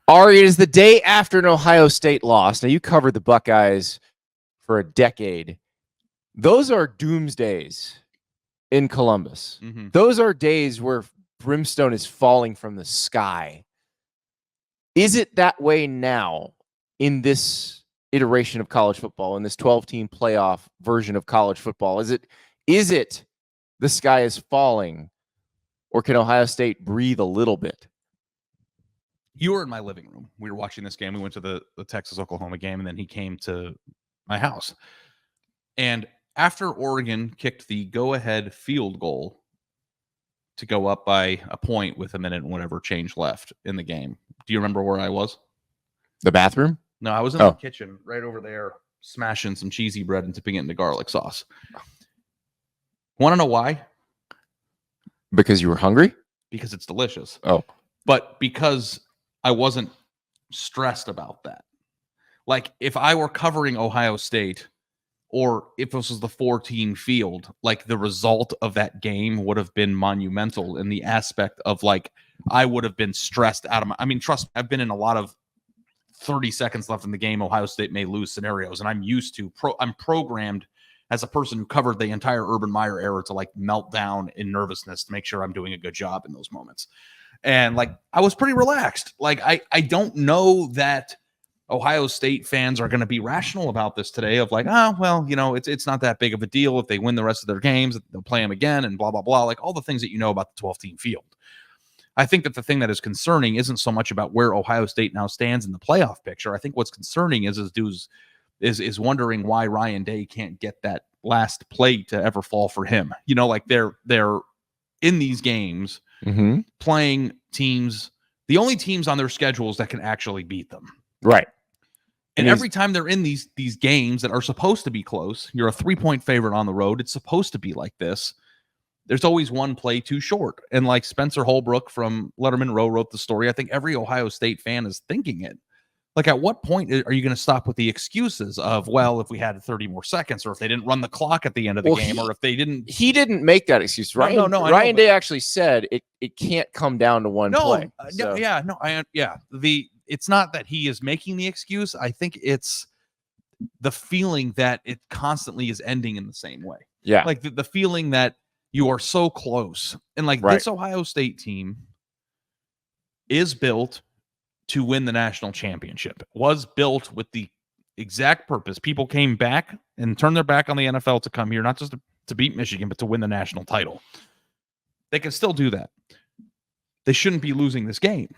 Ari, it is the day after an Ohio State loss. Now, you covered the Buckeyes for a decade. Those are doomsdays in Columbus. Mm-hmm. Those are days where brimstone is falling from the sky. Is it that way now in this iteration of college football, in this 12-team playoff version of college football? Is it the sky is falling, or can Ohio State breathe a little bit? You were in my living room. We were watching this game. We went to the Texas-Oklahoma game, and then he came to my house. And after Oregon kicked the go-ahead field goal to go up by a point with a minute and whatever change left in the game, do you remember where I was? The bathroom? No, I was in the kitchen right over there smashing some cheesy bread and dipping it into garlic sauce. Want to know why? Because you were hungry? Because it's delicious. Oh. But because I wasn't stressed about that. Like, if I were covering Ohio State, or if this was the 4-team field, like, the result of that game would have been monumental in the aspect of, like, I would have been stressed out of my... I mean, trust me, I've been in a lot of 30 seconds left in the game, Ohio State may lose scenarios, and I'm used to... I'm programmed as a person who covered the entire Urban Meyer era to, like, melt down in nervousness to make sure I'm doing a good job in those moments. And, like, I was pretty relaxed. Like, I don't know that Ohio State fans are going to be rational about this today of like, oh, well, you know, it's not that big of a deal. If they win the rest of their games, they'll play them again and blah, blah, blah. Like all the things that you know about the 12-team field. I think that the thing that is concerning isn't so much about where Ohio State now stands in the playoff picture. I think what's concerning is wondering why Ryan Day can't get that last play to ever fall for him. You know, like they're in these games playing teams, the only teams on their schedules that can actually beat them. Right. And every time they're in these games that are supposed to be close, you're a 3-point favorite on the road. It's supposed to be like this. There's always one play too short. And like Spencer Holbrook from Letterman Row wrote the story, I think every Ohio State fan is thinking it. Like, at what point are you going to stop with the excuses of, well, if we had 30 more seconds, or if they didn't run the clock at the end of the game, or if they didn't... He didn't make that excuse. Ryan Day actually said it can't come down to one play. It's not that he is making the excuse. I think it's the feeling that it constantly is ending in the same way. Yeah. Like the feeling that you are so close. And like this Ohio State team is built to win the national championship. It was built with the exact purpose. People came back and turned their back on the NFL to come here, not just to beat Michigan, but to win the national title. They can still do that. They shouldn't be losing this game.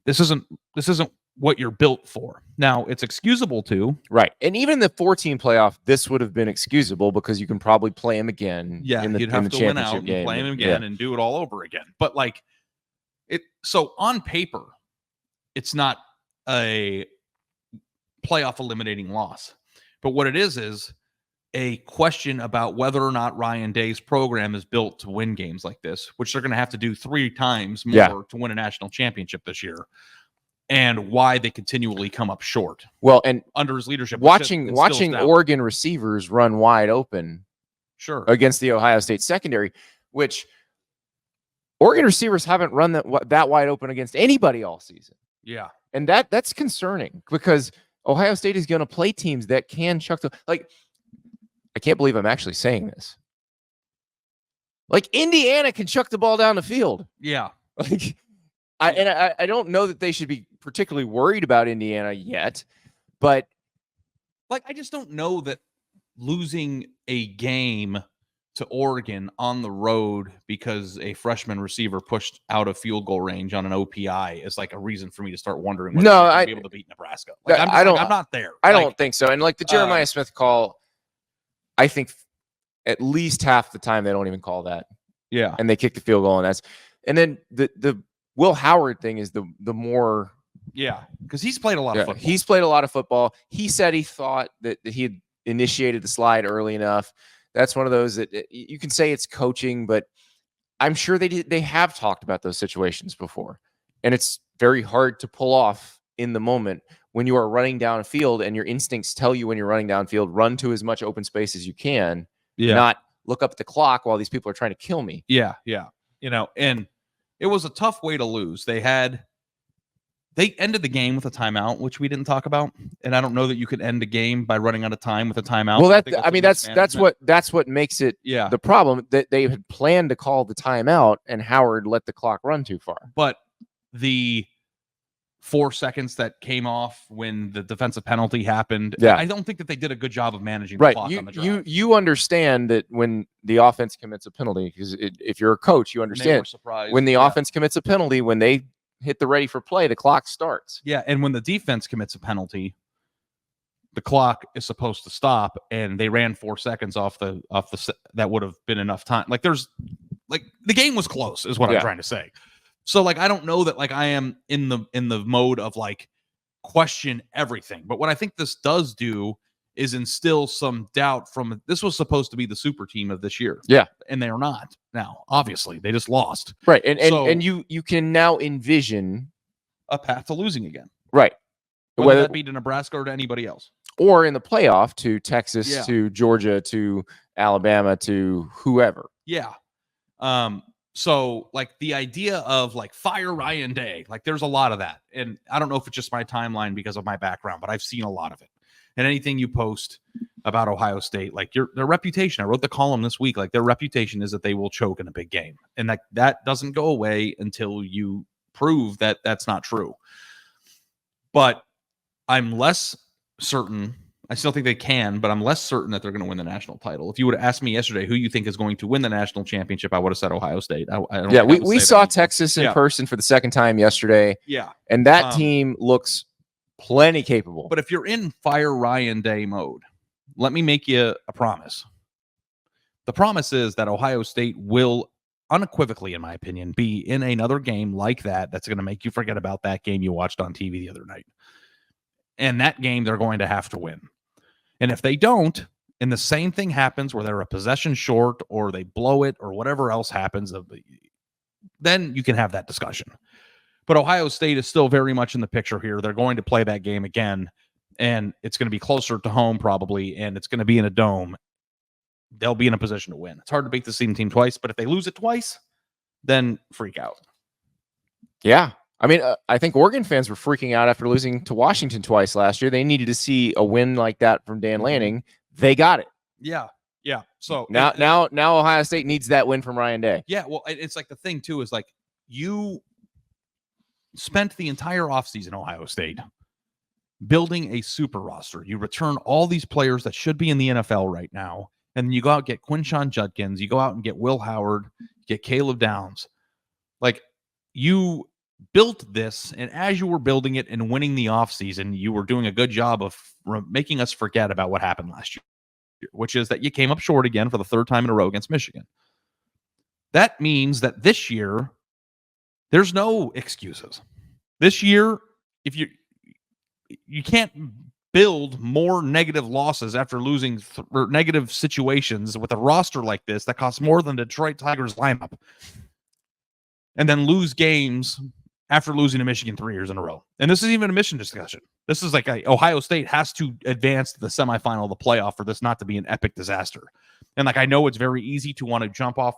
This isn't what you're built for. Now, it's excusable too. Right. And even the 4-team playoff, this would have been excusable because you can probably play him again. Yeah, you'd have to win out and play him again and do it all over again. But like so on paper, it's not a playoff eliminating loss. But what it is a question about whether or not Ryan Day's program is built to win games like this, which they're going to have to do 3 times more to win a national championship this year. And why they continually come up short. Well, and under his leadership, watching Oregon receivers run wide open, against the Ohio State secondary, which Oregon receivers haven't run that wide open against anybody all season. Yeah, and that's concerning because Ohio State is going to play teams that can chuck the like. I can't believe I'm actually saying this. Like Indiana can chuck the ball down the field. Yeah, like. I don't know that they should be particularly worried about Indiana yet, but like I just don't know that losing a game to Oregon on the road because a freshman receiver pushed out of field goal range on an OPI is like a reason for me to start wondering whether they're going to be able to beat Nebraska. Like, I'm not there. I don't think so. And like the Jeremiah Smith call, I think at least half the time they don't even call that. Yeah, and they kick the field goal, and then the Will Howard thing is the more... Yeah, because he's played a lot of football. He's played a lot of football. He said he thought that he had initiated the slide early enough. That's one of those that you can say it's coaching, but I'm sure they have talked about those situations before. And it's very hard to pull off in the moment when you are running down a field and your instincts tell you when you're running downfield, run to as much open space as you can, not look up at the clock while these people are trying to kill me. Yeah. You know, and it was a tough way to lose. They had They ended the game with a timeout, which we didn't talk about. And I don't know that you could end a game by running out of time with a timeout. Well, That's that's what makes it the problem, that they had planned to call the timeout and Howard let the clock run too far. But the 4 seconds that came off when the defensive penalty happened, I don't think that they did a good job of managing the clock on the drive. You understand that when the offense commits a penalty, because if you're a coach, you understand when the offense commits a penalty, when they hit the ready for play, the clock starts. Yeah, and when the defense commits a penalty, the clock is supposed to stop, and they ran 4 seconds off the that would have been enough time. Like the game was close, is what I'm trying to say. So like I don't know that like I am in the mode of like question everything, but what I think this does do is instill some doubt from this was supposed to be the super team of this year. Yeah. And they are not now. Obviously, they just lost. Right. And you can now envision a path to losing again. Right. Whether that be to Nebraska or to anybody else. Or in the playoff to Texas, to Georgia, to Alabama, to whoever. Yeah. So like the idea of like fire Ryan Day, like there's a lot of that. And I don't know if it's just my timeline because of my background, but I've seen a lot of it. And anything you post about Ohio State, like their reputation, I wrote the column this week, like their reputation is that they will choke in a big game. And that doesn't go away until you prove that that's not true. But I'm less certain. I still think they can, but I'm less certain that they're going to win the national title. If you would have asked me yesterday who you think is going to win the national championship, I would have said Ohio State. We saw Texas in person for the second time yesterday. Yeah. And that team looks plenty capable. But if you're in fire Ryan Day mode, let me make you a promise. The promise is that Ohio State will unequivocally, in my opinion, be in another game like that's going to make you forget about that game you watched on TV the other night. And that game they're going to have to win. And if they don't, and the same thing happens where they're a possession short or they blow it or whatever else happens, then you can have that discussion. But Ohio State is still very much in the picture here. They're going to play that game again, and it's going to be closer to home probably, and it's going to be in a dome. They'll be in a position to win. It's hard to beat the same team twice, but if they lose it twice, then freak out. Yeah. I mean, I think Oregon fans were freaking out after losing to Washington twice last year. They needed to see a win like that from Dan Lanning. They got it. Yeah. Yeah. So now Ohio State needs that win from Ryan Day. Yeah. Well, it's like the thing too is like you spent the entire offseason, Ohio State, building a super roster. You return all these players that should be in the NFL right now. And then you go out and get Quinshon Judkins. You go out and get Will Howard, get Caleb Downs. Like you built this, and as you were building it and winning the offseason, you were doing a good job of making us forget about what happened last year, which is that you came up short again for the third time in a row against Michigan. That means that this year, there's no excuses. This year, if you can't build more negative losses after losing or negative situations with a roster like this that costs more than Detroit Tigers lineup, and then lose games after losing to Michigan 3 years in a row. And this isn't even a mission discussion. This is like Ohio State has to advance to the semifinal of the playoff for this not to be an epic disaster. And like I know it's very easy to want to jump off.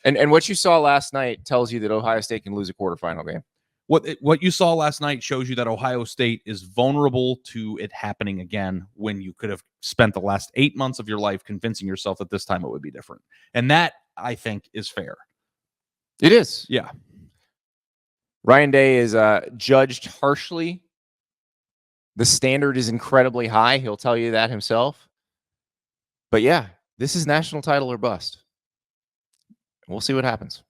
And what you saw last night tells you that Ohio State can lose a quarterfinal game. What you saw last night shows you that Ohio State is vulnerable to it happening again when you could have spent the last 8 months of your life convincing yourself that this time it would be different. And that, I think, is fair. It is. Yeah. Ryan Day is judged harshly. The standard is incredibly high. He'll tell you that himself. But yeah, this is national title or bust. We'll see what happens.